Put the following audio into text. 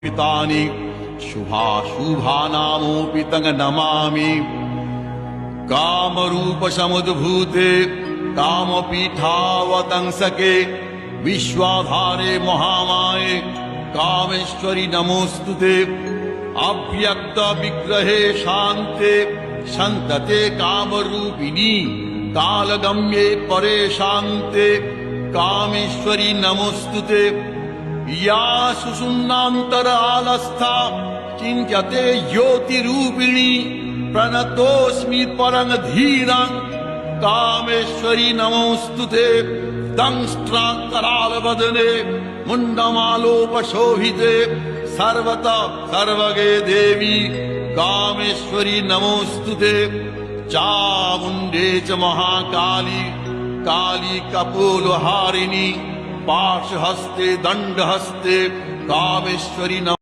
पितानि शुभाशुभानामोऽपि तं नमामि। कामरूपसमुद्भूते कामपीठावतंसके विश्वाधारे महामाये कामेश्वरि नमोऽस्तुते। अव्यक्तविग्रहे शान्ते सन्तते कामरूपिणी कालगम्ये परे शान्ते कामेश्वरि नमोऽस्तुते। या सुषुम्नान्तरालस्था चिन्त्यते ज्योतिरूपिणी प्रणतोऽस्मि परं धीरं कामेश्वरि नमोऽस्तुते। दंष्ट्राकरालवदने मुण्डमालोपशोभिते सर्वतः सर्वगे देवी कामेश्वरि नमोऽस्तुते। चामुण्डे च महाकाली काली कपोलहारिणी पाशहस्ते दण्डहस्ते कामेश्वरि नमः।